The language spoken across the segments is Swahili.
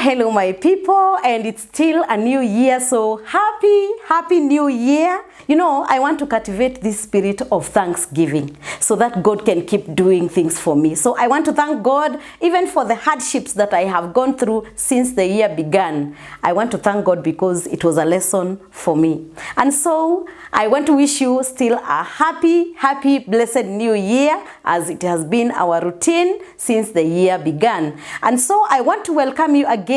Hello my people, and it's still a new year, so happy new year. You know, I want to cultivate this spirit of thanksgiving so that God can keep doing things for me. So I want to thank God even for the hardships that I have gone through since the year began. I want to thank God because it was a lesson for me. And so I want to wish you still a happy blessed new year, as it has been our routine since the year began. And so I want to welcome you again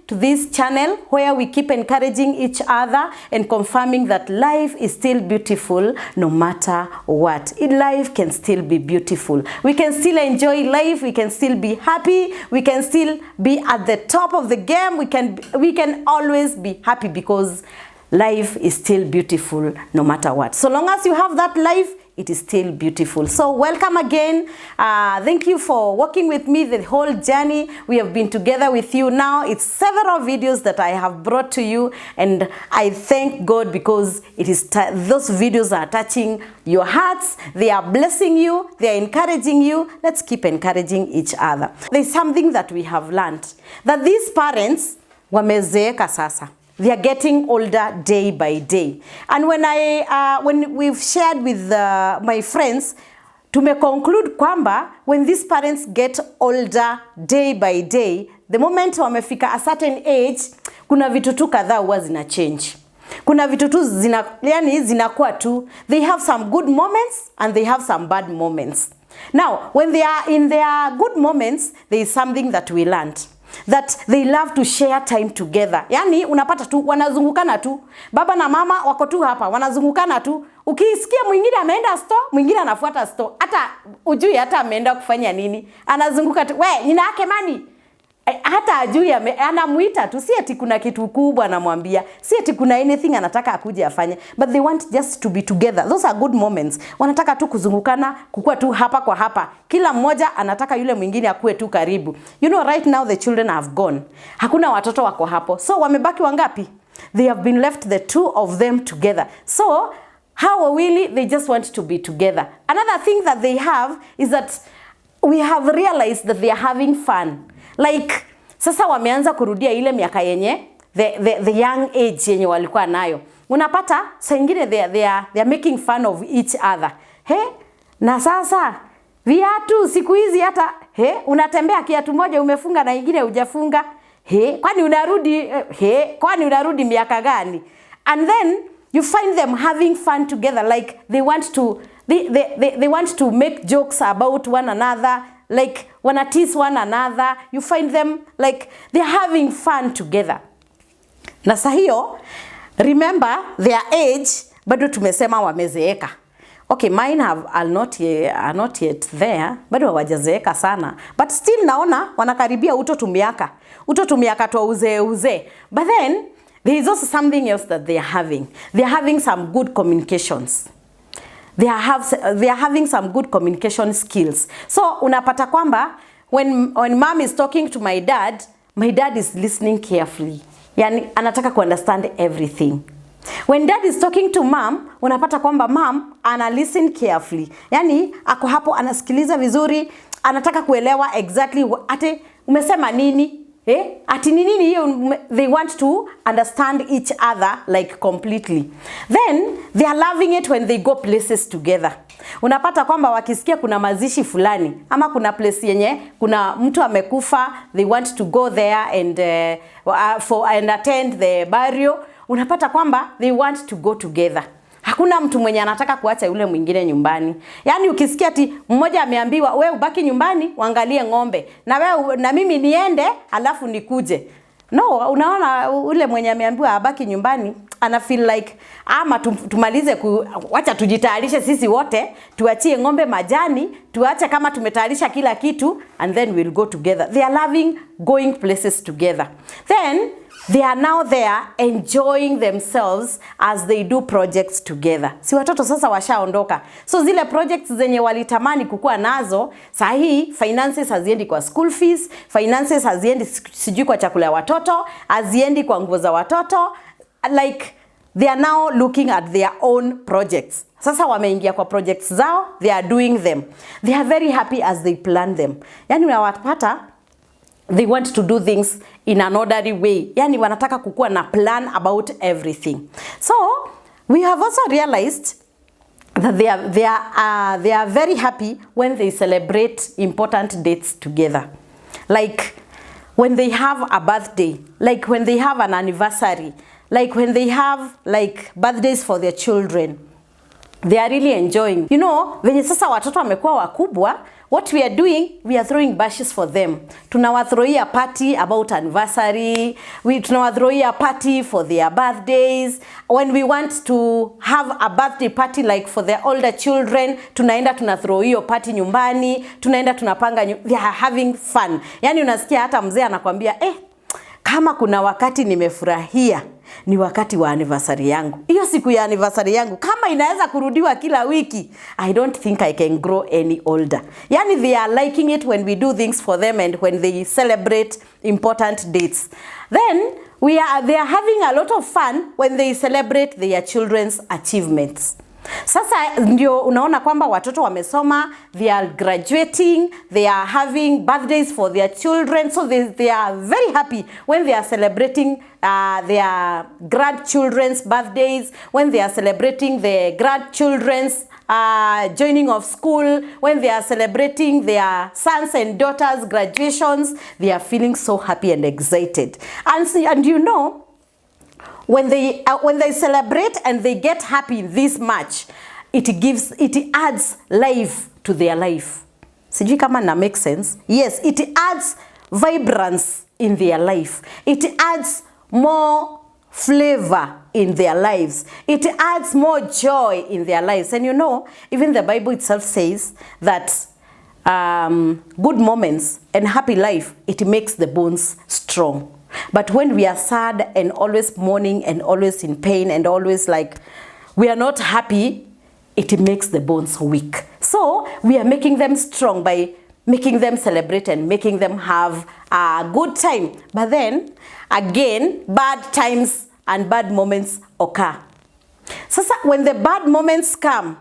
to this channel where we keep encouraging each other and confirming that life is still beautiful no matter what. Life can still be beautiful. We can still enjoy life. We can still be happy. We can still be at the top of the game. We can always be happy because life is still beautiful no matter what. So long as you have that life, it is still beautiful. So welcome again. Thank you for working with me the whole journey. We have been together with you now. It's several videos that I have brought to you, and I thank God because those videos are touching your hearts. They are blessing you. They are encouraging you. Let's keep encouraging each other. There's something that we have learned, that these parents wamezeeka sasa. They are getting older day by day. And when we've shared with my friends, to conclude kwamba when these parents get older day by day, the moment wamefika a certain age, kuna vitu tu kadhaa huwa zina change. Kuna vitu tu zinakuwa tu. They have some good moments and they have some bad moments. Now, when they are in their good moments, there is something that we learned. That they love to share time together. Yani unapata tu wanazungukana tu. Baba na mama wako tu hapa wanazungukana tu. Ukisikia mwingine ameenda store, mwingine anafuata store. Hata ujui hata ameenda kufanya nini. Anazunguka tu. We, nina yake mani. Hata ajui anamuita tu. Si eti kuna kitu kubwa anamwambia. Si eti kuna anything anataka akuje afanye. But they want just to be together. Those are good moments. Wanataka tu kuzungukana, kukua tu hapa kwa hapa. Kila mmoja anataka yule mwingine akue tu karibu. You know, right now the children have gone. Hakuna watoto wako hapo. So wamebaki wangapi? They have been left, the two of them together. So how wawili, they just want to be together. Another thing that they have is that we have realized that they are having fun. Like, sasa wameanza kurudia ile miaka yenye, the young age yenye walikuwa nayo. Unapata, saa ingine they are making fun of each other. Na sasa, viatu siku hizi hata, unatembea kiatu moja umefunga na ingine hujafunga. Kwani unarudi miaka gani? And then, you find them having fun together. Like, they want to make jokes about one another. Like, wanna tease one another. You find them like they're having fun together. Na sahiyo, remember their age, bado tumesema wamezeeka. Okay, mine are not yet there, bado hawajazeeka sana. But still naona wanakaribia utotumiaka twa uzee. But then there is also something else that they are having. They are having some good communications. They are having some good communication skills. So unapata kwamba when mom is talking to my dad is listening carefully. Yani anataka ku understand everything. When dad is talking to mom, unapata kwamba mom ana listen carefully. Yani ako hapo anasikiliza vizuri, anataka kuelewa exactly ate umesema nini? Ati nini hiyo. They want to understand each other like completely. Then they are loving it when they go places together. Unapata kwamba wakisikia kuna mazishi fulani ama kuna place yenye kuna mtu amekufa, they want to go there and attend the burial. Unapata kwamba they want to go together. Hakuna mtu mwenye anataka kuacha yule mwingine nyumbani. Yani ukisikia ati mmoja ameambiwa wewe ubaki nyumbani uangalie ng'ombe na mimi niende alafu nikuje. No, unaona ule mwenye ameambiwa abaki nyumbani ana feel like ama tumalize wacha tujitayarishe sisi wote, tuachie ng'ombe majani, tuache kama tumetayarisha kila kitu, and then we'll go together. They are loving going places together. Then they are now there enjoying themselves as they do projects together. Si watoto sasa washaondoka. So zile projects zenye walitamani kukua nazo, sahi finances haziendi kwa school fees, finances haziendi sijui kwa chakula ya watoto, haziendi kwa nguo za watoto. Like, they are now looking at their own projects. Sasa wameingia kwa projects zao, they are doing them. They are very happy as they plan them. Yani unawapata they want to do things in an orderly way. Yani wanataka kukua na plan about everything. So we have also realized that they are very happy when they celebrate important dates together. Like when they have a birthday, like when they have an anniversary, like when they have like birthdays for their children. They are really enjoying. You know, venye sasa watoto wamekuwa wakubwa, what we are doing, we are throwing bashes for them. Tunawathrowia party about anniversary. Tunawathrowia party for their birthdays. When we want to have a birthday party like for their older children, tunaenda tunathrow hiyo party nyumbani, tunaenda tunapanga they are having fun. Yani unasikia hata mzee anakuambia, kama kuna wakati nimefurahia ni wakati wa anniversary yangu. Hiyo siku ya anniversary yangu kama inaweza kurudiwa kila wiki, I don't think I can grow any older. Yani they are liking it when we do things for them and when they celebrate important dates. Then they are having a lot of fun when they celebrate their children's achievements. Sasa ndio unaona kwamba watoto wamesoma, they are graduating, they are having birthdays for their children, so they are very happy when they are celebrating their grandchildren's birthdays, when they are celebrating their grandchildren's joining of school, when they are celebrating their sons and daughters' graduations. They are feeling so happy and excited. And you know, when they celebrate and they get happy this much, it adds life to their life. Sijui kama na make sense? Yes, it adds vibrance in their life. It adds more flavor in their lives. It adds more joy in their lives. And you know, even the Bible itself says that good moments and happy life, it makes the bones strong. But when we are sad and always mourning and always in pain and always like we are not happy, it makes the bones weak. So we are making them strong by making them celebrate and making them have a good time. But then again, bad times and bad moments occur. So when the bad moments come,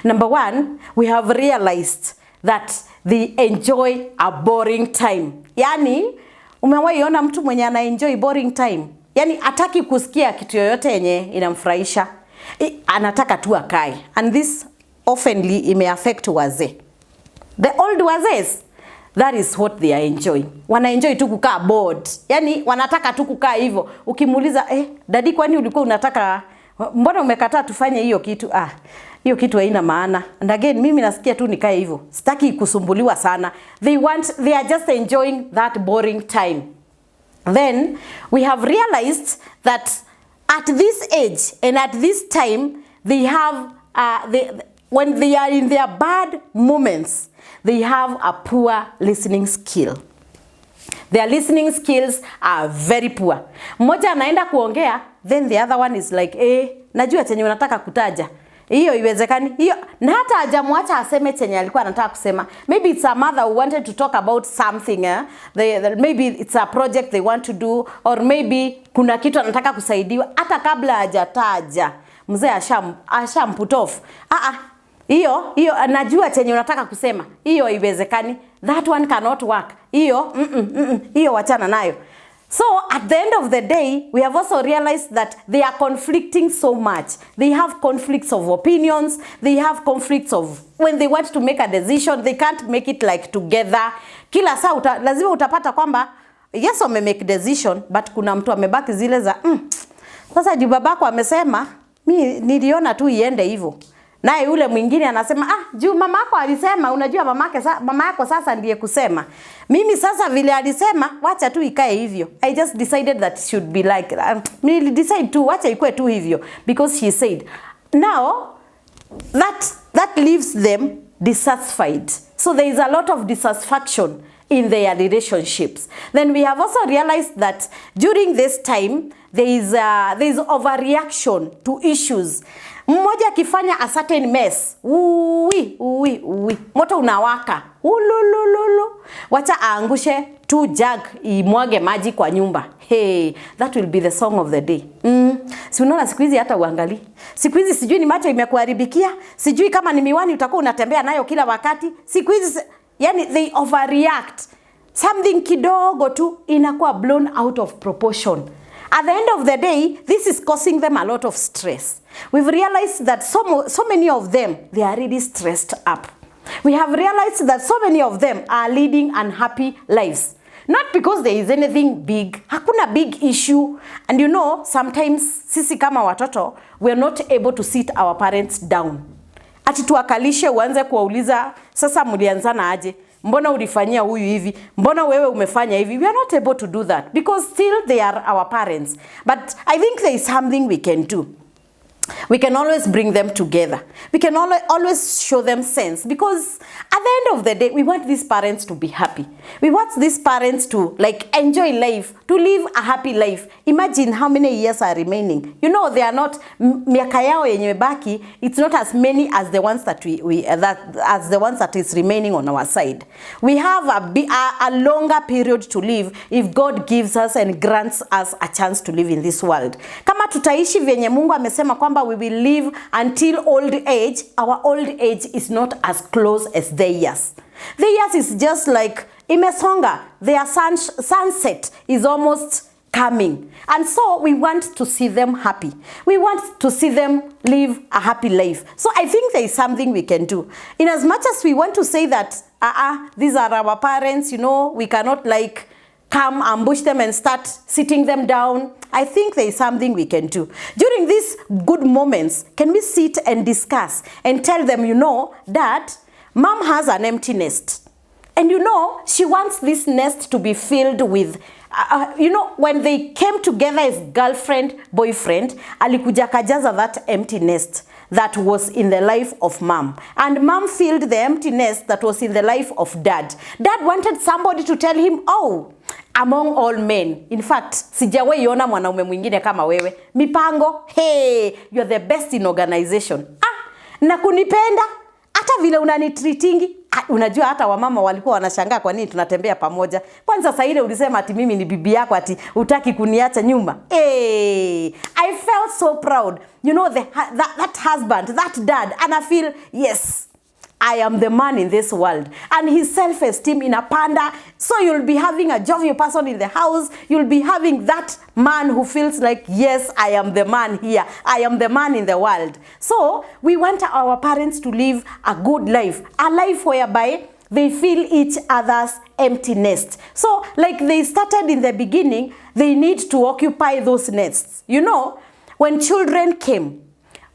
number one, we have realized that they enjoy a boring time. Yani, umewahi ona mtu mwenye ana enjoy boring time? Yani hataki kusikia kitu yoyote yenye inamfurahisha. Anataka tu akae. And this oftenly ime affect wazee. The old wazees, that is what they are enjoying. Wana enjoy tu kukaa bored. Yani wanataka tu kukaa hivyo. Ukimuuliza, dadi kwani ulikuwa unataka, mbona umekataa tufanye hiyo kitu? Hiyo kitu haina maana. And again, mimi nasikia tu nikae hivyo. Sitaki kusumbuliwa sana. They are just enjoying that boring time. Then we have realized that at this age and at this time, they have when they are in their bad moments, they have a poor listening skill. Their listening skills are very poor. Mmoja anaenda kuongea, then the other one is like, najua chenye unataka kutaja. Hiyo iwezekani. Hiyo na hata hajamwacha aseme chenye alikuwa anataka kusema. Maybe it's a mother who wanted to talk about something. Maybe it's a project they want to do, or maybe kuna kitu anataka kusaidiwa hata kabla hajataja. Mzee put off. Hiyo anajua chenye unataka kusema. Hiyo iwezekani. That one cannot work. Hiyo wachana nayo. So at the end of the day, we have also realized that they are conflicting so much. They have conflicts of opinions. They have conflicts of when they want to make a decision, they can't make it like together. Kila saa lazima utapata kwamba yes wame make decision, but kuna mtu amebaki zile za sasa juu babako amesema, mimi niliona tu iende hivyo. Naye yule mwingine anasema juu mamako alisema, unajua mama yako sasa ndiye kusema. Mimi sasa vile alisema, wacha tu ikae hivyo. I just decided that it should be like mimi decide tu wacha ikuwe tu hivyo because she said. Now that leaves them dissatisfied. So there is a lot of dissatisfaction in their relationships. Then we have also realized that during this time there is overreaction to issues. Mmoja akifanya a certain mess, moto unawaka, ululululu, wacha aangushe tu jug imwage maji kwa nyumba. Hey, that will be the song of the day. Si unaona siku hizi hata uangalie. Siku hizi sijui ni macho imekuharibikia, sijui kama ni miwani utakuwa unatembea nayo kila wakati. Siku hizi yani they overreact. something kidogo tu inakuwa blown out of proportion. At the end of the day, this is causing them a lot of stress. We've realized that so many of them, they are really stressed up. We have realized that so many of them are leading unhappy lives. Not because there is anything big. Hakuna big issue. And you know, sometimes sisi kama watoto, we are not able to sit our parents down. Ati tuwakalishe uanze kuwauliza, sasa mulianzana aje? Mbona ulifanyia huyu hivi? Mbona wewe umefanya hivi? We are not able to do that because still they are our parents. But I think there is something we can do. We can always bring them together. We can always show them sense, because at the end of the day, we want these parents to be happy. We want these parents to like enjoy life, to live a happy life. Imagine how many years are remaining. You know, they are not miaka yao yenye baki. It's not as many as the ones that that is remaining on our side. We have a longer period to live if God gives us and grants us a chance to live in this world. Kama tutaishi vyenye Mungu amesema kwamba we will live until old age, our old age is not as close as their years. Their years is just like imesonga. Their sunset is almost coming. And so we want to see them happy. We want to see them live a happy life. So I think there is something we can do. In as much as we want to say that, these are our parents, you know, we cannot like come ambush them and start sitting them down. I think there is something we can do. During these good moments, can we sit and discuss and tell them, you know, that mom has an empty nest. And you know, she wants this nest to be filled with, you know, when they came together as girlfriend, boyfriend, alikuja kajaza that empty nest that was in the life of mom. And mom filled the empty nest that was in the life of dad. Dad wanted somebody to tell him, oh, among all men. In fact, sijawahi ona mwanaume mwingine kama wewe. Mipango, hey, you're the best in organization. Na kunipenda, hata vile unanitreatingi. Unajua hata wamama walikuwa wanashangaa kwa nini tunatembea pamoja. Kwanza sasa ile ulisema ati mimi ni bibi yako, ati hutaki kuniacha nyuma. Hey, I felt so proud. You know, that husband, that dad, and I feel, yes, I am the man in this world. And his self-esteem in a panda. So you'll be having a jovial person in the house. You'll be having that man who feels like, yes, I am the man here. I am the man in the world. So we want our parents to live a good life. A life whereby they fill each other's empty nest. So like they started in the beginning, they need to occupy those nests. You know, when children came,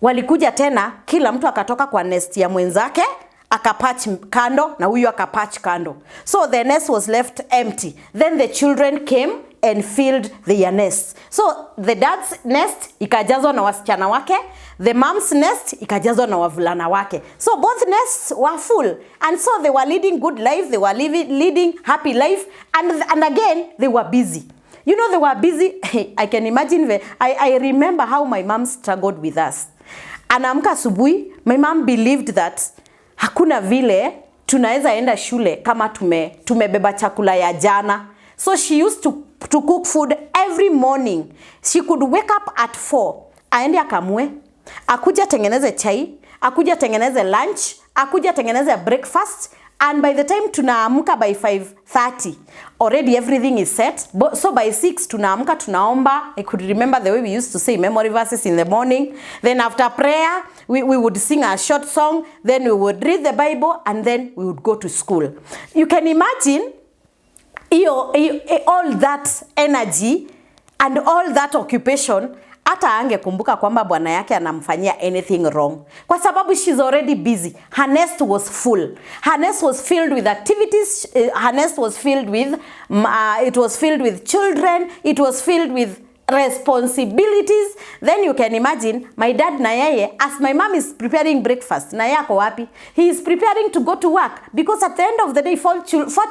walikuja tena, kila mtu akatoka kwa nest ya mwenzake, akapatch kando, na huyu akapatch kando. So the nest was left empty. Then the children came and filled their nests. So the dad's nest ikajazwa na wasichana wake, the mom's nest ikajazwa na wavulana wake. So both nests were full. And so they were leading good life, they were leading happy life, and again, they were busy. You know, they were busy. I can imagine, I remember how my mom struggled with us. Anaamka asubuhi, my mom believed that hakuna vile tunaweza enda shule kama tumebeba chakula ya jana. So she used to cook food every morning. She could wake up at 4, aende akamue, akuja tengeneze chai, akuja tengeneze lunch, akuja tengeneze breakfast, and by the time tunaamuka by 5:30, already everything is set. So by 6 tunaamuka, tunaomba. I could remember the way we used to say memory verses in the morning. Then after prayer, we would sing a short song. Then we would read the Bible, and then we would go to school. You can imagine all that energy and all that occupation. Hata angekumbuka kwamba bwana yake anamfanyia anything wrong. Kwa sababu she's already busy. Her nest was full. Her nest was filled with activities. Her nest was filled with, it was filled with children. It was filled with responsibilities. Then you can imagine, my dad na yeye, as my mom is preparing breakfast, na yako wapi? He is preparing to go to work. Because at the end of the day, 4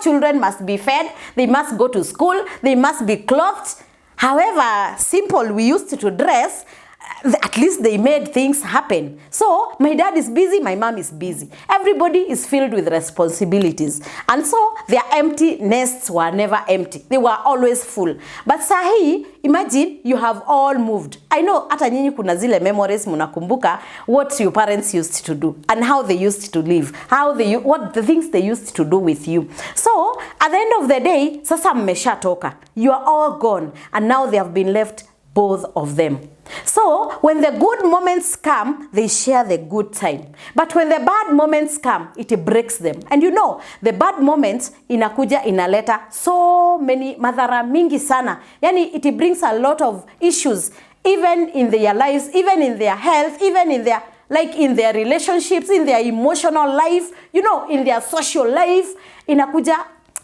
children must be fed. They must go to school. They must be clothed. However simple we used to dress, at least they made things happen. So my dad is busy, my mom is busy. Everybody is filled with responsibilities. And so their empty nests were never empty. They were always full. But sahi, imagine you have all moved. I know hata nyinyi kuna zile memories munakumbuka what your parents used to do and how they used to live. What the things they used to do with you. So at the end of the day, sasa mmeshatoka. You are all gone and now they have been left, both of them. So when the good moments come, they share the good time. But when the bad moments come, it breaks them. And you know, the bad moments inakuja inaleta so many madhara mingi sana. Yani it brings a lot of issues, even in their lives, even in their health, even in their, like in their relationships, in their emotional life, you know, in their social life, inakuja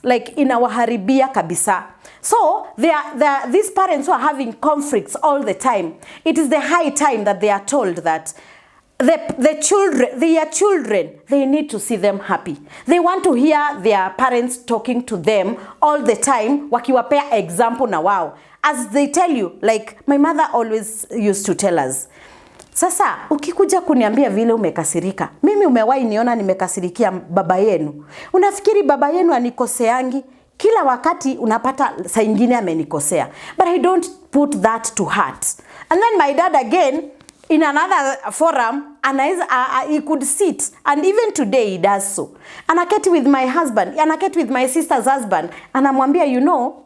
like inawaharibia kabisa. So these parents who are having conflicts all the time, it is the high time that they are told that their children, they need to see them happy. They want to hear their parents talking to them all the time, wakiwapea example na wao. As they tell you, like my mother always used to tell us, sasa ukikuja kuniambia vile umekasirika, mimi umewahi niona nimekasirikia baba yenu. Unafikiri baba yenu anikoseangi? Kila wakati unapata saa ingine amenikosea. But I don't put that to heart. And then my dad again, in another forum, he could sit. And even today he does so. Anaketi with my husband. Anaketi with my sister's husband. Anamwambia, you know,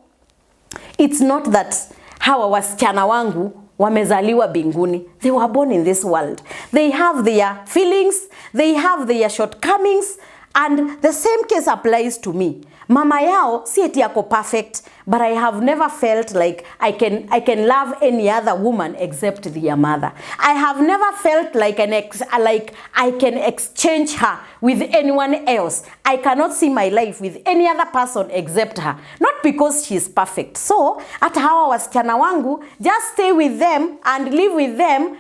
it's not that hawa wasichana wangu wamezaliwa binguni. They were born in this world. They have their feelings. They have their shortcomings. And the same case applies to me. Mama yao si eti yako perfect, but I have never felt like I can love any other woman except their mother. I have never felt like I can exchange her with anyone else. I cannot see my life with any other person except her. Not because she's perfect. So, hata hawa wasichana wangu, just stay with them and live with them,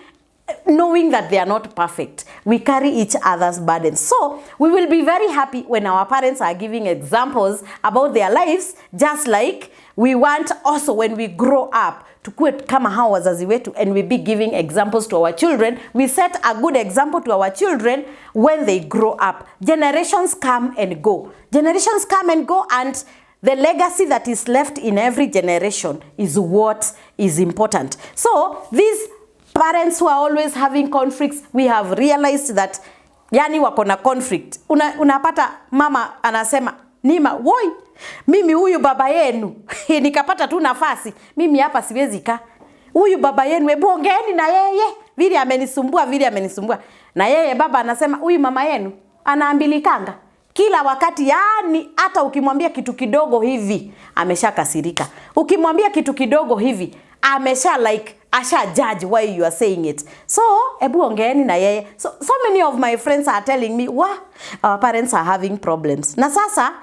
knowing that they are not perfect. We carry each other's burdens. So we will be very happy when our parents are giving examples about their lives, just like we want also when we grow up tukue kama hao wazazi wetu, and we be giving examples to our children. We set a good example to our children when they grow up. Generations come and go. Generations come and go, and the legacy that is left in every generation is what is important. So these parents who are always having conflicts, we have realized that yani wako na conflict. Unapata mama anasema, Nima, woi, mimi huyu baba yenu, nikapata tu nafasi, mimi hapa siwezi kaa. Huyu baba yenu, hebu ongeeni na yeye, vile amenisumbua. Na yeye baba anasema, huyu mama yenu, anaambilikanga. Kila wakati, yani hata ukimwambia kitu kidogo hivi, ameshakasirika. Ukimwambia kitu kidogo hivi, asha judge why you are saying it. So, ebu ongeeni na yeye. So many of my friends are telling me, our parents are having problems. Na sasa,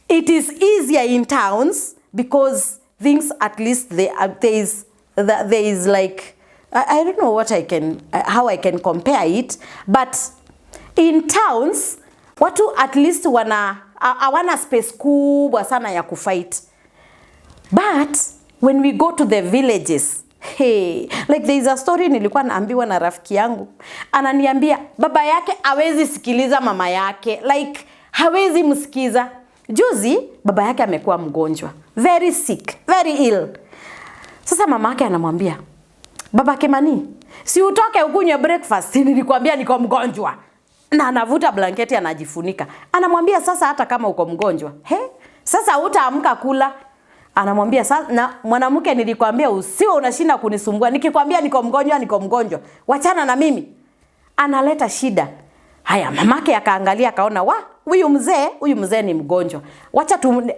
it is easier in towns because things, at least there is like, I don't know how I can compare it, but in towns, watu at least hawana space kubwa sana ya kufight. But when we go to the villages, hey, like there is a story nilikuwa naambiwa na rafiki yangu. Ananiambia baba yake hawezi sikiliza mama yake, like hawezi msikiza. Juzi baba yake amekuwa mgonjwa, very sick, very ill. Sasa mama yake anamwambia, baba Kimani, si utoke ukunywe breakfast, nilikwambia niko mgonjwa. Na anavuta blanketi anajifunika. Anamwambia sasa hata kama uko mgonjwa, sasa hutaamka kula. Anamwambia sasa, na mwanamke nilikwambia usiwe unashinda kunisumbua. Nikikwambia niko mgonjwa. Wachana na mimi. Analeta shida. Haya, mamake akaangalia akaona, huyu mzee ni mgonjwa.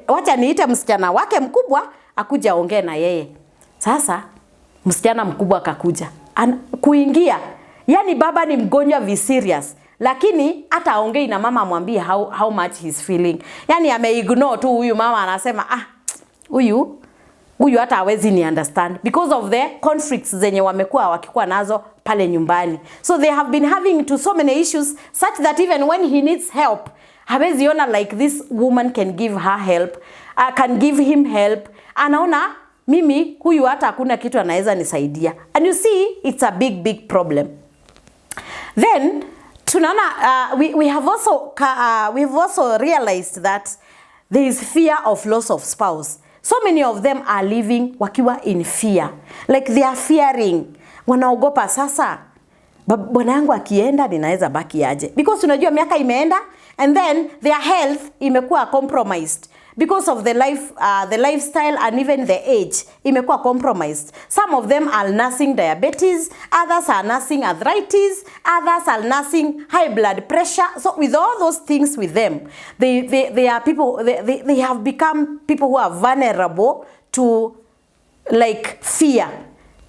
Wacha niite msichana wake mkubwa akuja ongee na yeye. Sasa msichana mkubwa akakuja. Kuingia. Yani baba ni mgonjwa serious. Lakini hata aongei na mama amwambie how much he's feeling. Yani ameignore tu huyu mama, anasema huyu hata hawezi ni understand because of the conflicts zenye wamekuwa wakikuwa nazo pale nyumbani. So they have been having to so many issues such that even when he needs help, hawezi ona like this woman can give her help, can give him help. Anaona mimi huyu hata hakuna kitu anaweza nisaidia. And you see, it's a big problem. Then tunaona we have also realized that there is fear of loss of spouse. So many of them are living wakiwa in fear. Like they are fearing. Wanaogopa sasa, bwana yangu akienda ninaweza baki aje? Because unajua miaka imeenda and then their health imekuwa compromised because of the lifestyle and even the age imekuwa compromised. Some of them are nursing diabetes, others are nursing arthritis, others are nursing high blood pressure. So with all those things with them, they are people, they have become people who are vulnerable to like fear.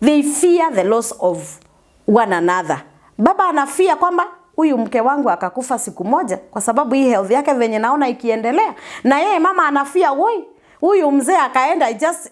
They fear the loss of one another. Baba anafia kwamba huyu mke wangu akakufa siku moja kwa sababu hii health yake venye naona ikiendelea. Na yeye mama anafia huyu mzee akaenda just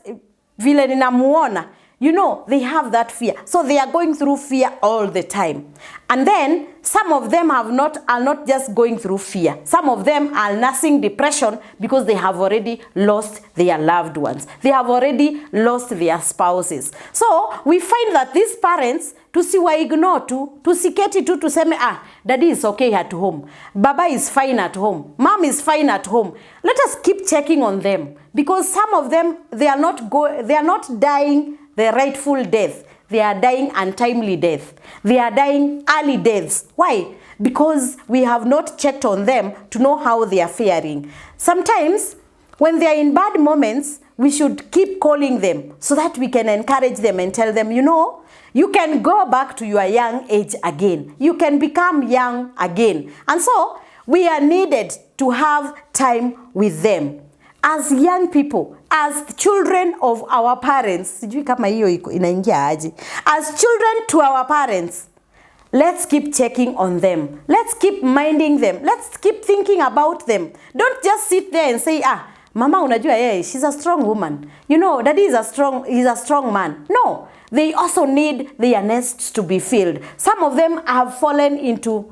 vile ninamuona. You know, they have that fear. So they are going through fear all the time. And then some of them are not just going through fear. Some of them are nursing depression because they have already lost their loved ones. They have already lost their spouses. So we find that these parents, tusiwa ignore tusiketi tuseme daddy is okay at home, baba is fine at home, mom is fine at home. Let us keep checking on them, because some of them, they are not dying the rightful death. They are dying untimely death. They are dying early deaths. Why? Because we have not checked on them to know how they are faring. Sometimes when they are in bad moments, we should keep calling them so that we can encourage them and tell them, you know, you can go back to your young age again. You can become young again. And so we are needed to have time with them. As young people, as children of our parents, sijui kama hiyo inaingia aje. As children to our parents, let's keep checking on them. Let's keep minding them. Let's keep thinking about them. Don't just sit there and say, mama unajua yeye, she's a strong woman. You know, daddy is he's a strong man. No, they also need their nests to be filled. Some of them have fallen into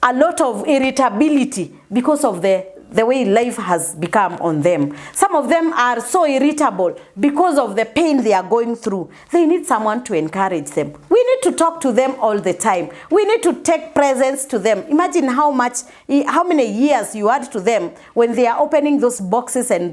a lot of irritability because of the way life has become on them. Some of them are so irritable because of the pain they are going through. They need someone to encourage them. We need to talk to them all the time. We need to take presents to them. Imagine how many years you add to them when they are opening those boxes and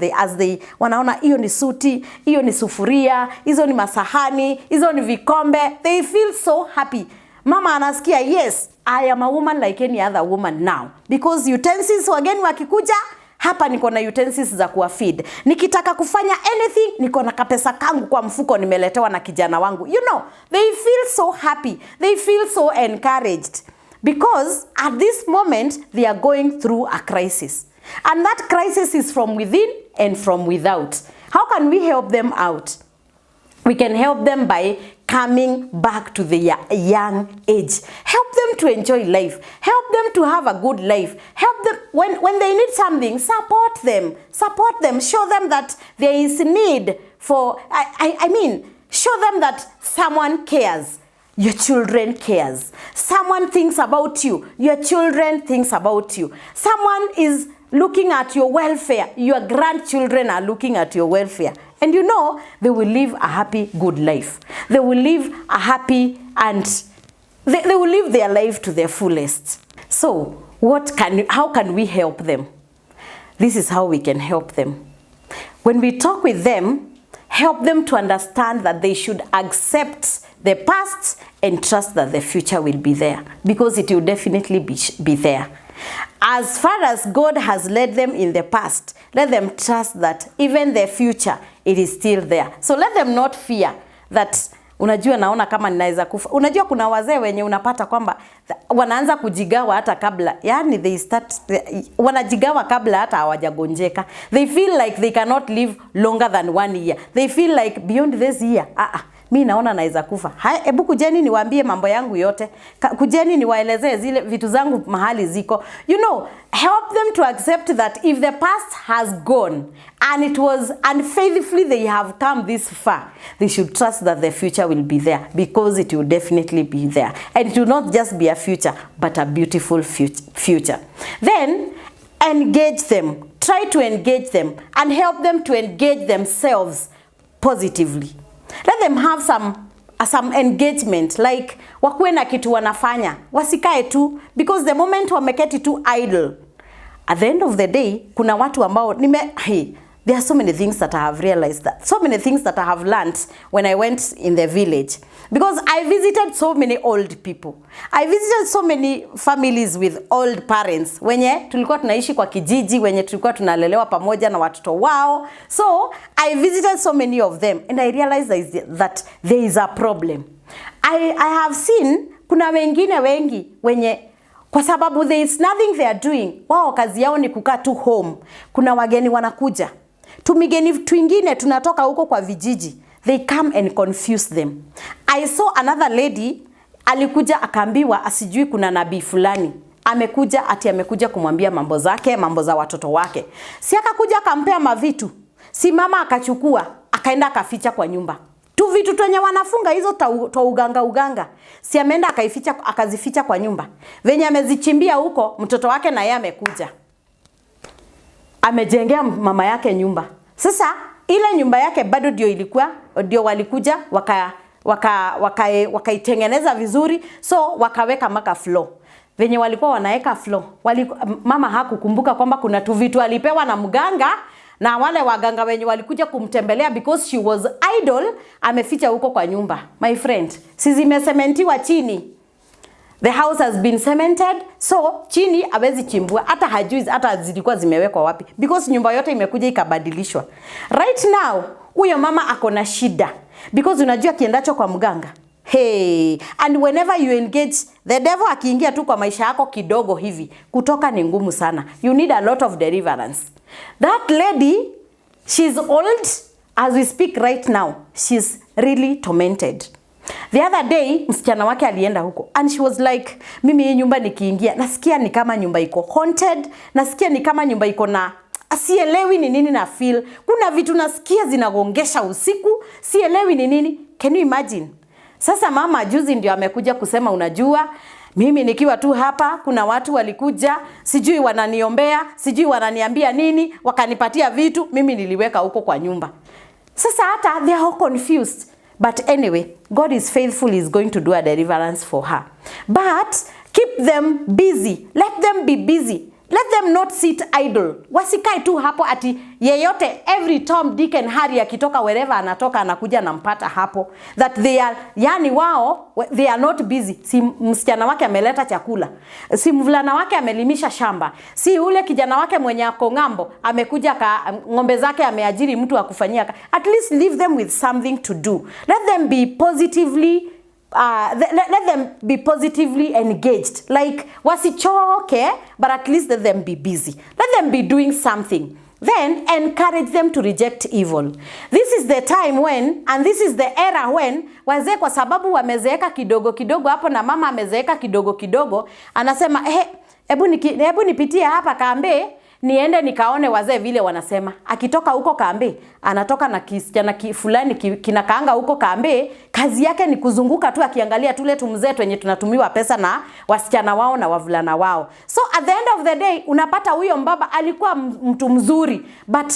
wanaona hiyo ni suti, hiyo ni sufuria, hizo ni masahani, hizo ni vikombe. They feel so happy. Mama anasikia, yes, I am a woman like any other woman now. Because utensils wageni wakikuja, hapa niko na utensils za kuwa feed. Nikitaka kufanya anything, niko na kapesa kangu kwa mfuko nimeletewa na kijana wangu. You know, they feel so happy. They feel so encouraged. Because at this moment, they are going through a crisis. And that crisis is from within and from without. How can we help them out? We can help them by coming back to their young age. Help them to enjoy life. Help them to have a good life. Help them when they need something, support them. Support them. Show them that there is need for, I mean, show them that someone cares. Your children cares. Someone thinks about you. Your children thinks about you. Someone is looking at your welfare. Your grandchildren are looking at your welfare. And you know, they will live a happy, good life. They will live a happy and they will live their life to their fullest. So, how can we help them? This is how we can help them. When we talk with them, help them to understand that they should accept the past and trust that the future will be there, because it will definitely be there. As far as God has led them in the past, let them trust that even the future, it is still there. So let them not fear that, unajua naona kama ninaweza kufa. Unajua kuna wazee wenye unapata kwamba wanaanza kujigawa hata kabla, yani wanajigawa kabla hata hawajagonjeka. They feel like they cannot live longer than 1 year. They feel like beyond this year, mi naona naweza kufa. Hebu kujeni niwaambie mambo yangu yote. Kujeni niwaelezee zile vitu zangu mahali ziko. You know, help them to accept that if the past has gone and it was unfaithfully they have come this far, they should trust that the future will be there, because it will definitely be there. And it will not just be a future, but a beautiful future. Then, engage them. Try to engage them and help them to engage themselves positively. Let them have some engagement, like wakuwe na kitu wanafanya, wasikae tu, because the moment wameketi tu idle, at the end of the day kuna watu ambao there are so many things that I have realized, that so many things that I have learned when I went in the village, because I visited so many old people. I visited so many families with old parents, wenye tulikuwa tunaishi kwa kijiji, wenye tulikuwa tunalelewa pamoja na watoto wao. So I visited so many of them and I realized that there is a problem. I have seen kuna wengine wengi wenye kwa sababu there is nothing they are doing, wao kazi yao ni kukaa tu home. Kuna wageni wanakuja, tumigeni tuingine tunatoka huko kwa vijiji, they come and confuse them. I saw another lady, alikuja akaambiwa asijui kuna nabii fulani amekuja kumwambia mambo zake, mambo za watoto wake. Si akakuja akampea mavitu, si mama akachukua akaenda akaficha kwa nyumba. Tu vitu twenye wanafunga hizo to uganga, si ameenda akazificha kwa nyumba. Venye amezichimbia huko, mtoto wake na yeye amekuja, amejengea mama yake nyumba. Sasa ile nyumba yake bado ndio walikuja wakaitengeneza vizuri, so wakaweka maka floor. Venye walikuwa wanaeka floor, mama hakukumbuka kwamba kuna tu vitu alipewa na mganga, na wale waganga wenye walikuja kumtembelea, because she was idle, ameficha huko kwa nyumba. My friend, si zimesementiwa chini. The house has been cemented, so chini hawezi chimbua, hata hajui hata zilikuwa zimewekwa wapi, because nyumba yote imekuja ikabadilishwa. Right now, huyo mama akona shida, because unajua kiendacho kwa mganga. Hey, and whenever you engage, the devil akiingia tu kwa maisha yako kidogo hivi, kutoka ni ngumu sana. You need a lot of deliverance. That lady, she's old. As we speak right now, she's really tormented. The other day, msichana wake alienda huko, and she was like, mimi hii nyumba nikiingia, nasikia ni kama nyumba iko haunted, nasikia ni kama nyumba iko na sielewi ni nini na feel. Kuna vitu nasikia zinagongesha usiku, sielewi ni nini. Can you imagine? Sasa mama juzi ndio amekuja kusema, unajua, mimi nikiwa tu hapa, kuna watu walikuja, sijui wananiombea, sijui wananiambia nini, wakanipatia vitu, mimi niliweka huko kwa nyumba. Sasa hata they are all confused. But anyway, God is faithful, He's going to do a deliverance for her. But keep them busy. Let them be busy. Let them not sit idle. Wasikae tu hapo ati yeyote, every Tom, Dick and Harry akitoka wherever anatoka anakuja nampata hapo. That they are, yani wao, they are not busy. Si msichana wake ameleta chakula, si mvulana wake amelimisha shamba, si ule kijana wake mwenye ako ng'ambo amekuja ng'ombe zake ameajiri mtu akufanyia. At least leave them with something to do. Let them be positively let them be positively engaged. Like wasichoke, but at least let them be busy. Let them be doing something. Then encourage them to reject evil. This is the time when, and this is the era when, wazee kwa sababu wamezeeka kidogo kidogo hapo, na mama amezeeka kidogo kidogo, anasema hebu nipitie hapa Kambe niende nikaone wazee vile wanasema. Akitoka huko Kambe, anatoka na kisichana fulani kinakaanga huko Kambe, kazi yake ni kuzunguka tu akiangalia tule tumzee wenye tunatumiwa pesa na wasichana wao na wavulana wao. So at the end of the day, unapata huyo mbaba alikuwa mtu mzuri, but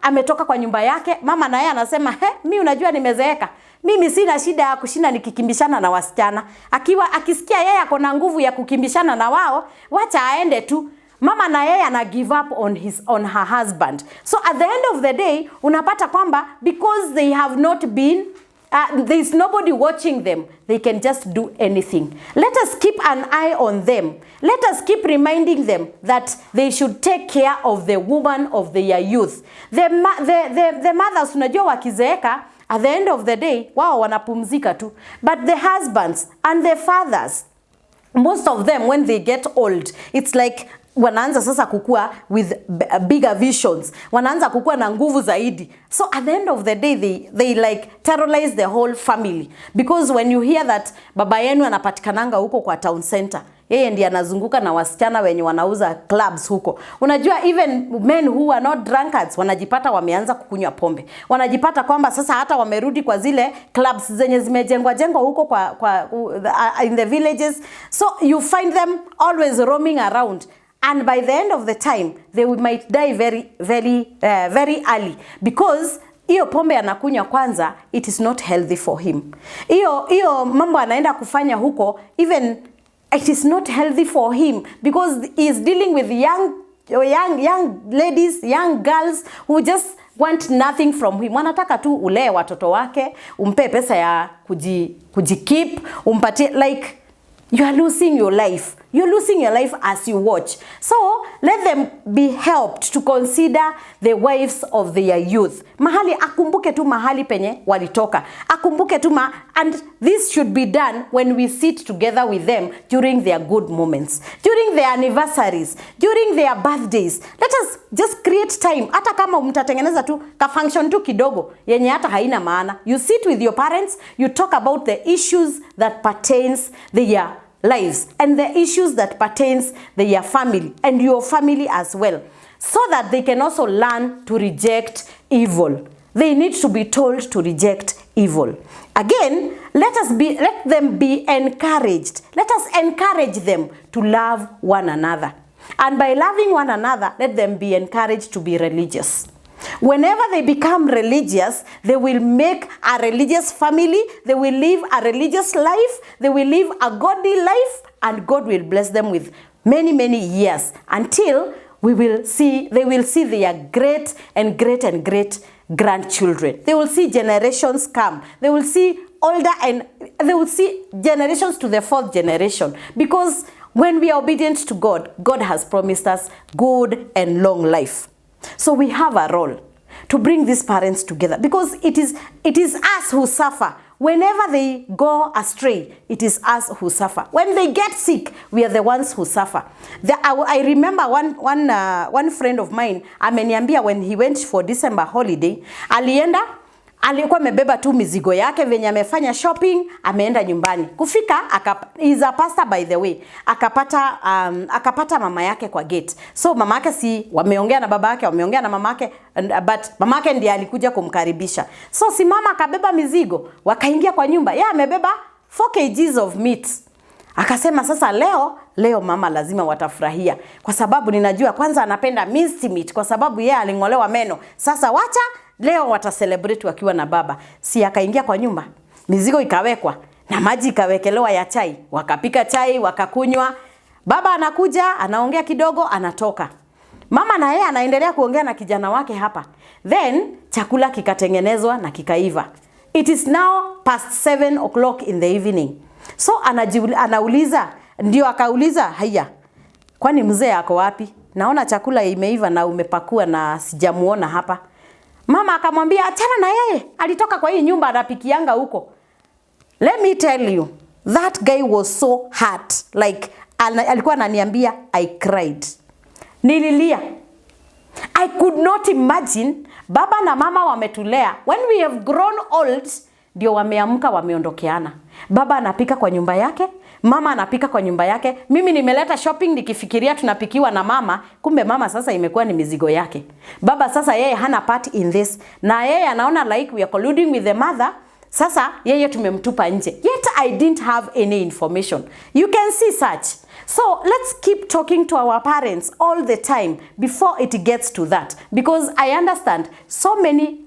ametoka kwa nyumba yake. Mama na yeye anasema, mimi unajua nimezeeka, mimi sina shida ya kushinda nikikimbishana na wasichana. Akisikia yeye ako na nguvu ya kukimbishana na wao, wacha aende tu. Mama na yeye ana give up on her husband. So at the end of the day, unapata kwamba because they have not been, there is nobody watching them, they can just do anything. Let us keep an eye on them. Let us keep reminding them that they should take care of the woman of their youth. The mothers, unajua wakizeeka, at the end of the day, wao wanapumzika tu. But the husbands and the fathers, most of them when they get old, it's like wanaanza sasa kukua with bigger visions, wanaanza kukua na nguvu zaidi. So at the end of the day, they like terrorize the whole family, because when you hear that baba yenu anapatikananga huko kwa town center, yeye ndiye anazunguka na wasichana wenye wanauza clubs huko. Unajua even men who are not drunkards wanajipata wameanza kukunywa pombe. Wanajipata kwamba sasa hata wamerudi kwa zile clubs zenye zimejengwa huko in the villages. So you find them always roaming around. And by the end of the time, they might die very early, because hiyo pombe anakunywa kwanza, it is not healthy for him. Hiyo mambo anaenda kufanya huko, even it is not healthy for him, because he is dealing with young ladies, young girls who just want nothing from him. Wanataka tu ulee watoto wake, umpe pesa ya kujikeep, umpatie, like, you are losing your life. You're losing your life as you watch. So let them be helped to consider the wives of their youth. Mahali, akumbuke tu mahali penye walitoka. Akumbuke tu and this should be done when we sit together with them during their good moments, during their anniversaries, during their birthdays. Let us just create time. Hata kama mtatengeneza tu ka function tu kidogo yenye hata haina maana. You sit with your parents, you talk about the issues that pertains their lives and the issues that pertains their family and your family as well, so that they can also learn to reject evil. They need to be told to reject evil. Again, let them be encouraged. Let us encourage them to love one another. And by loving one another, let them be encouraged to be religious. Whenever they become religious, they will make a religious family, they will live a religious life, they will live a godly life, and God will bless them with many, many years until they will see their great and great and great grandchildren. They will see generations come. They will see older, and they will see generations to the 4th generation. Because when we are obedient to God, God has promised us good and long life. So we have a role to bring these parents together, because it is us who suffer. Whenever they go astray, it is us who suffer. When they get sick, we are the ones who suffer. I remember one friend of mine, ameniambia when he went for December holiday, alikuwa amebeba tu mizigo yake, venye amefanya shopping, ameenda nyumbani. Kufika, is a pastor by the way, akapata mama yake kwa gate. So mama yake si wameongea na baba yake, wameongea na mama yake, but mama yake ndiye alikuja kumkaribisha. So si mama akabeba mizigo, wakaingia kwa nyumba. Yeye amebeba 4 kgs of meat. Akasema sasa leo mama lazima watafurahia, kwa sababu ninajua kwanza anapenda minced meat, kwa sababu yeye alingolewa meno. Sasa wacha leo watacelebrate wakiwa na baba. Si akaingia kwa nyumba, mizigo ikawekwa na maji ikawekelewa ya chai, wakapika chai, wakakunywa. Baba anakuja, anaongea kidogo, anatoka. Mama na yeye anaendelea kuongea na kijana wake hapa. Then chakula kikatengenezwa na kikaiva. It is now past 7 o'clock in the evening. So anauliza, ndio akauliza, haya, kwani mzee ako wapi? Naona chakula imeiva na umepakua na sijamuona hapa. Mama akamwambia, achana na yeye, alitoka kwa hii nyumba anapikianga huko. Let me tell you, that guy was so hurt. Like, alikuwa ananiambia, I cried. Nililia. I could not imagine, baba na mama wametulea. When we have grown old, ndio wameamka wameondokeana. Baba anapika kwa nyumba yake, mama anapika kwa nyumba yake. Mimi nimeleta shopping nikifikiria tunapikiwa na mama, kumbe mama sasa imekuwa ni mizigo yake. Baba sasa yeye hana part in this, na yeye anaona like we are colluding with the mother. Sasa yeye tumemtupa nje. Yet I didn't have any information. You can see such. So let's keep talking to our parents all the time before it gets to that, because I understand so many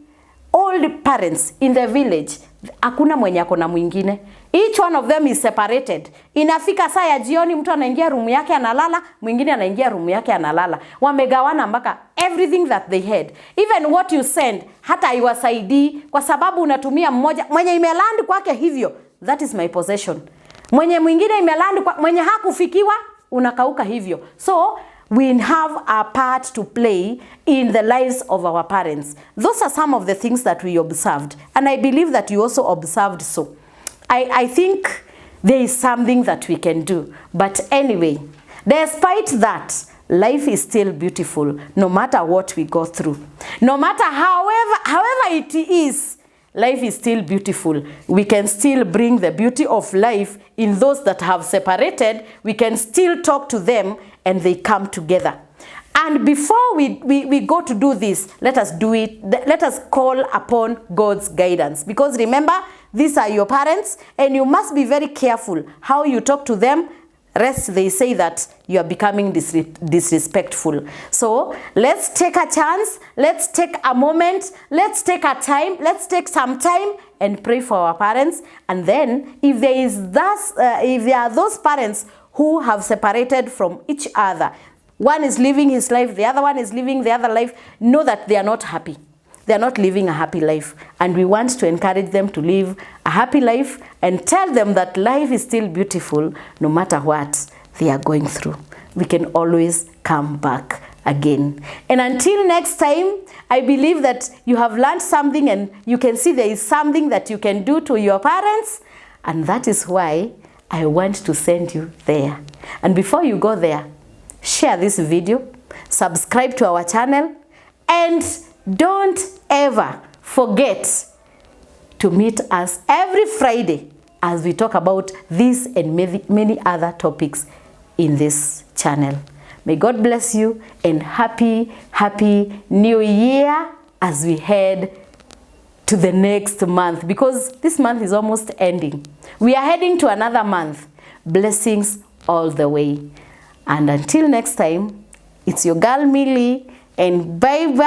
old parents in the village, hakuna mwenye ako na mwingine. Each one of them is separated. Inafika saa ya jioni, mtu anaingia room yake analala, mwingine anaingia room yake analala. Wamegawana mpaka everything that they had. Even what you send, hata haiwasaidii, kwa sababu unatumia mmoja. Mwenye imeland kwake hivyo, that is my possession. Mwenye mwingine imeland kwa mwenye hakufikiwa, unakauka hivyo. So we have a part to play in the lives of our parents. Those are some of the things that we observed. And I believe that you also observed so. I think there is something that we can do. But anyway, despite that, life is still beautiful no matter what we go through. No matter however it is, life is still beautiful. We can still bring the beauty of life in those that have separated. We can still talk to them and they come together. And before we go to do this, let us do it. Let us call upon God's guidance. Because remember, these are your parents and you must be very careful how you talk to them. rest they say that you are becoming disrespectful. So let's take a chance, let's take a moment, let's take some time and pray for our parents. And then if there are those parents who have separated from each other, one is living his life, the other one is living the other life, know that they are not happy. They are not living a happy life, and we want to encourage them to live a happy life and tell them that life is still beautiful no matter what they are going through. We can always come back again. And until next time, I believe that you have learned something and you can see there is something that you can do to your parents, and that is why I want to send you there. And before you go there, share this video, subscribe to our channel, and don't ever forget to meet us every Friday as we talk about this and many other topics in this channel. May God bless you, and happy new year as we head to the next month, because this month is almost ending. We are heading to another month. Blessings all the way. And until next time, it's your girl Millie, and bye-bye.